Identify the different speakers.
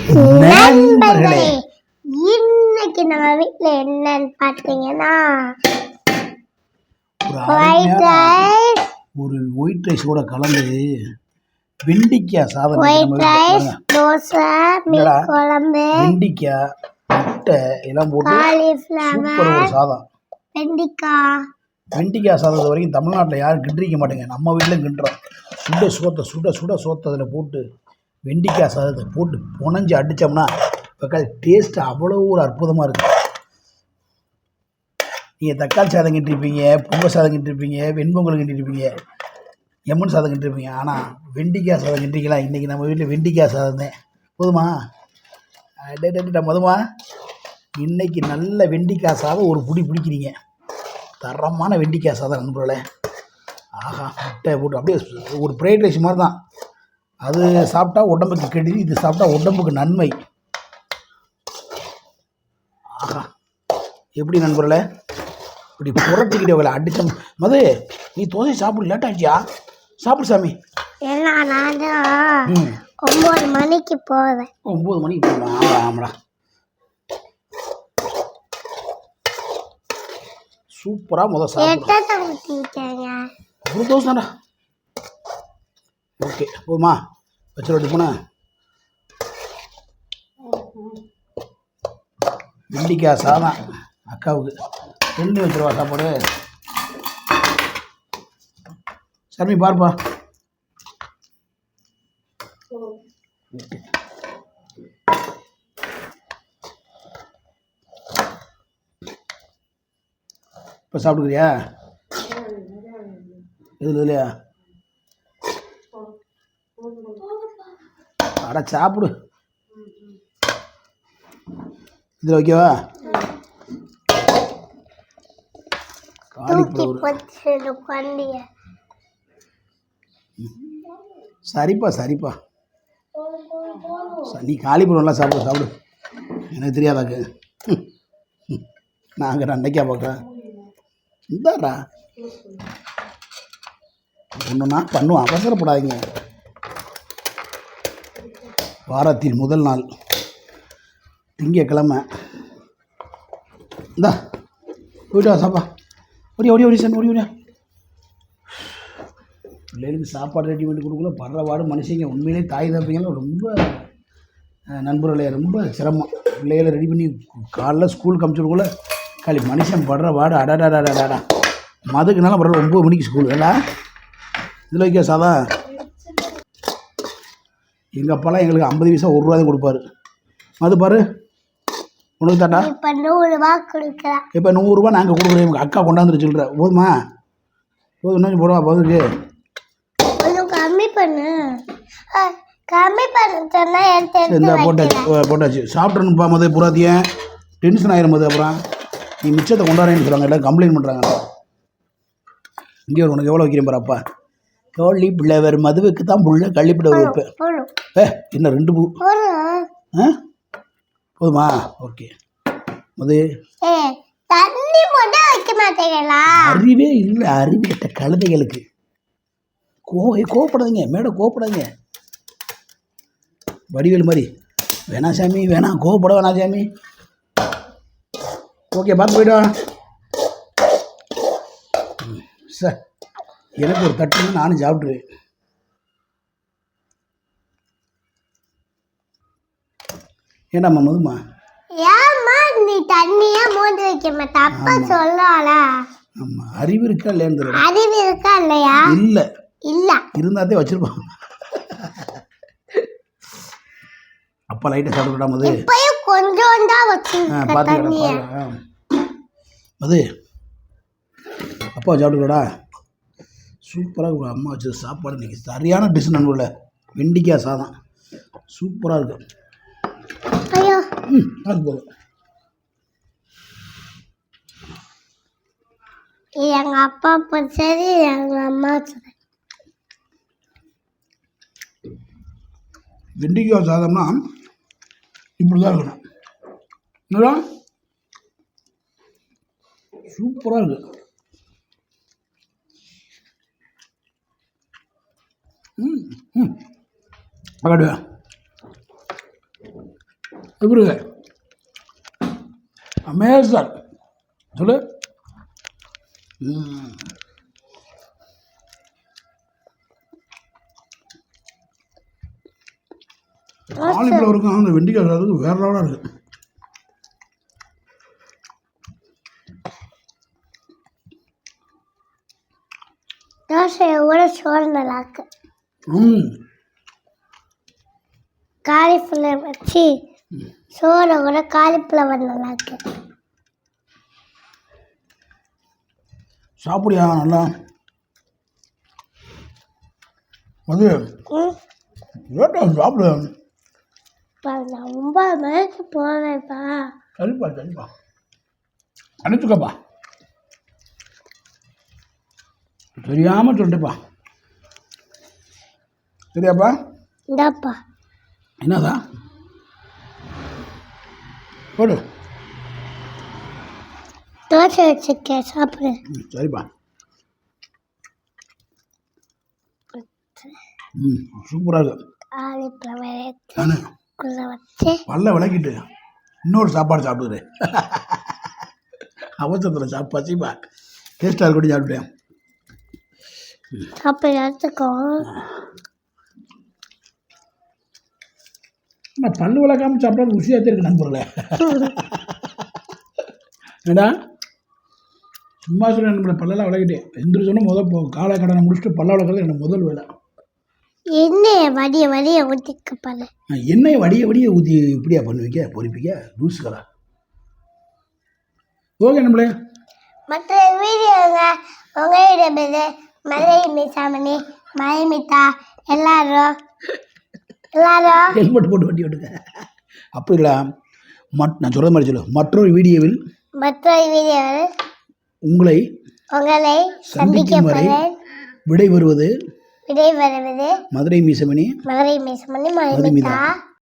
Speaker 1: நண்பர்களே, இன்னைக்கு நம்ம வீட்ல என்னன்னு பாத்தீங்கன்னா
Speaker 2: ஒரு ஒயிட் ரைஸ் கூட கலந்து வெண்டிக்காய் சாதம்,
Speaker 1: தோசை, மீன் குழம்பு,
Speaker 2: வெண்டிக்காய், முட்டை எல்லாம் போட்டு சூப்பர் ஒரு சாதம். வெண்டிக்காய் சாதத்தை வரைக்கும் தமிழ்நாட்டில் யாரும் கிண்டிக்க மாட்டேங்க. நம்ம வீட்டில் கிண்டுறோம். சுட சோத்தை அதில் போட்டு வெண்டிக்காய் சாதத்தை போட்டு புனைஞ்சி அடித்தோம்னா டேஸ்ட் அவ்வளோ ஒரு அற்புதமாக இருக்குது. நீங்கள் தக்காளி சாதம் கிண்டிருப்பீங்க, பொங்கல் சாதம் கிண்டிருப்பீங்க, வெண்பொங்கல் கிண்டிருப்பீங்க, எம்மன் சாதம் கிண்டிருப்பீங்க. ஆனால் வெண்டிக்காய் சாதம் கிண்டிக்கலாம். இன்றைக்கி நம்ம வீட்டில் வெண்டிக்காய் சாதம் தான். போதுமா? போதுமா? இன்றைக்கி நல்ல வெண்டிக்காய் சாதம் ஒரு பிடிக்கிறீங்க. தரமான வெண்டிக்காய் சாதம் நண்பர்களே. ஆஹா, முட்டை போட்டு அப்படியே ஒரு ஃப்ரைட் ரைஸ் மாதிரி தான். அது சாப்பிட்டா உடம்புக்கு கெடுதி, இது சாப்பிட்டா உடம்புக்கு நன்மை. ஆஹா, எப்படி நண்பர்களே? இப்படி புரட்டிக்கிட்டே வேலை அடிச்ச மது, நீ தோசை சாப்பிட லேட் ஆகிட்டியா? சாப்பிடு சாமி.
Speaker 1: 9 மணிக்கு போவேன்.
Speaker 2: 9 மணிக்கு போவேன். ஆமாடா. சூப்பராக முதல் சாப்பிடுங்க. ஒரு தோசை தான்டா. ஓகே, போதுமா? வச்சு ரொட்டி போனேன். வெண்டிக்காய் சாதம் அக்காவுக்கு 2 வச்சுருவா சாப்பாடு. சரி பாருப்பா. இப்போ சாப்பிட்டுக்கிறியா? இல்லையா? அட சாப்பிடு. இதில் வைக்கவா? சரிப்பா. நீ காலிஃப்ளவர்லாம் சாப்பிடு. எனக்கு தெரியாதாக்கு. நாங்கள் அன்னைக்கா பார்க்குறேன். இந்தாரா ஒன்றுனா பண்ணுவோம், அவசரப்படாதீங்க. வாரத்தின் முதல் நாள் திங்கக்கிழமை. இந்தா போய்ட்டு வா சாப்பா. ஓடி சார் ஓடியா. பிள்ளைகளுக்கு சாப்பாடு ரெடி பண்ணி கொடுக்கல படுற வாடு மனுஷங்க. உண்மையிலே தாய் தப்பீங்கன்னா ரொம்ப நண்பர்களே ரொம்ப சிரமம். பிள்ளைகளை ரெடி பண்ணி காலைல ஸ்கூலுக்கு அனுப்பிச்சுடுக்குள்ள மனுஷன் படுற வாடு அடாடாடாடாடா. மதுக்குனால பரவாயில்ல, 9 மணிக்கு ஸ்கூல் இல்லை. இதில் வைக்க சாதா. எங்கள் அப்பாலாம் எங்களுக்கு 50 பைசா 1 ரூபா தான் கொடுப்பாரு. மது பாரு உனக்கு தாட்டா.
Speaker 1: இப்போ 100 ரூபா கொடுக்கலாம்.
Speaker 2: இப்போ 100 ரூபா நாங்கள் கொடுக்குறோம். எங்கள் அக்கா கொண்டாந்துட்டு சொல்கிற. போதுமா? போதும், இன்னும் போடுவா. போதுக்கு
Speaker 1: கம்மி பண்ண
Speaker 2: போட்டாச்சு. சாப்பிட்றனுப்பா மது. புறாத்தியன் டென்ஷன் ஆயிரும் போது. அப்புறம் நீ மிச்சத்தை கொண்டாடுறேன்னு சொல்கிறாங்க. எல்லாம் கம்ப்ளைண்ட் பண்ணுறாங்க. இங்கே ஒரு உனக்கு எவ்வளோ வைக்கிறேன் பாரு. அப்பா கள்ளி பிள்ளைவர் மதுவுக்கு தான் புள்ள கள்ளிப்பிள்ளை வைப்பேன். என்ன 2 பூ போதுமா? ஓகே மது. அறிவே இல்லை. அறிவிட்ட கழுதைகளுக்கு கோவப்படாதீங்க. மேடம் கோவப்படாதீங்க. வடிவேல் மாதிரி வேணாம் சாமி, வேணாம் கோவப்பட வேணாம் சாமி. ஓகே, பார்த்து போய்டா சார். எனக்கு ஒரு தட்டுன்னு நானும் சாப்பிட்ருவேன். ஏண்டாம்மா மதுமா?
Speaker 1: நீ தண்ணியா மோந்து வைக்க மாட்டா? அப்பா சொல்லல.
Speaker 2: ஆமா, அறிவு இருக்கா இல்லையா?
Speaker 1: அறிவு இருக்கா இல்லையா? இல்ல
Speaker 2: இருந்தாதே வச்சிருப்பாங்க. அப்பா லைட்டை சாப்பிட மது.
Speaker 1: கொஞ்சம் தான் வச்சு
Speaker 2: மது. அப்பா சாப்பிட்டுக்கடா. சூப்பராக ஒரு அம்மா வச்ச சாப்பாடு இன்றைக்கி சரியான டிஷ் நண்பர்கள. வெண்டிக்காய் சாதம் சூப்பராக இருக்கும். அது போதும்.
Speaker 1: எங்க அப்பா சரி, எங்க அம்மா
Speaker 2: வெண்டிக்காய் சாதம்னா இப்படி தான் இருக்கணும். இல்லையா? சூப்பராக இருக்கு. அக்கா எப்படி அமேசான் சொல்லு. காலிஃப்ளவருக்கும் அந்த வெண்டிக்காய் சாதத்துக்கும் வேற லெவலாக இருக்குது.
Speaker 1: தோசையை கூட சோறு நல்லா இருக்கு.
Speaker 2: ம்
Speaker 1: காலிஃப்ளவர் வச்சு சோறை கூட காலிஃப்ளவர் நல்லா இருக்கு.
Speaker 2: சாப்பிடியா நல்லா? அது லேட்டாக சாப்பிடு.
Speaker 1: இப்போ நான் 9 மணிக்கு போவேன்ப்பா.
Speaker 2: சரிப்பா சரிப்பா, அனுப்பிச்சுக்கப்பா. தெரியாமல் சொல்லிட்டுப்பா. சரியாப்பா?
Speaker 1: இந்தாப்பா.
Speaker 2: என்னதா போடு.
Speaker 1: தோசை வச்சுருக்கேன், சாப்பிடு.
Speaker 2: சரிப்பா. சூப்பராக இருக்கு.
Speaker 1: காலிஃப்ளவர்
Speaker 2: நானு
Speaker 1: வச்சு
Speaker 2: பல்ல விளக்கிட்டு இன்னொரு சாப்பாடு சாப்பிடுறேன். அவசரத்தில் பசிப்பா, டேஸ்ட்டாக இருக்கட்டும் சாப்பிட்டேன்.
Speaker 1: சாப்பிட எடுத்துக்கோ.
Speaker 2: நான் பல்லு விளக்காமல் சாப்பிட்டா ருசியாக இருக்கு நண்பர்களே. ஏடா சும்மா சொல்ல நம்மளை பல்லெல்லாம் விளக்கிட்டேன். எந்திரிச்சோன்னா காலை கடனை முடிச்சுட்டு பல்ல விளக்கிறது எனக்கு முதல் வேலை.
Speaker 1: எண்ணெயை வடிய ஊற்றிக்க பண்ண.
Speaker 2: எண்ணெயை வடிய ஊற்றி இப்படியா பண்ணுவீங்க, பொறிப்பீங்க லூசுகளா? ஓகே நம்மளே.
Speaker 1: மற்ற வீடியோங்க உங்களிடமிருந்து மலை மிசாமணி மலைமித்தா எல்லாரும்
Speaker 2: ஹெல்மெட் போட்டு வண்டி ஓட்டுங்க. அப்படி இல்லை, நான் சொல்கிற மாதிரி சொல்லு. மற்றொரு வீடியோவில் உங்களை சந்திக்கும் வரை விடைபெறுவது மதுரை மீசமணி
Speaker 1: மலைமித்தா.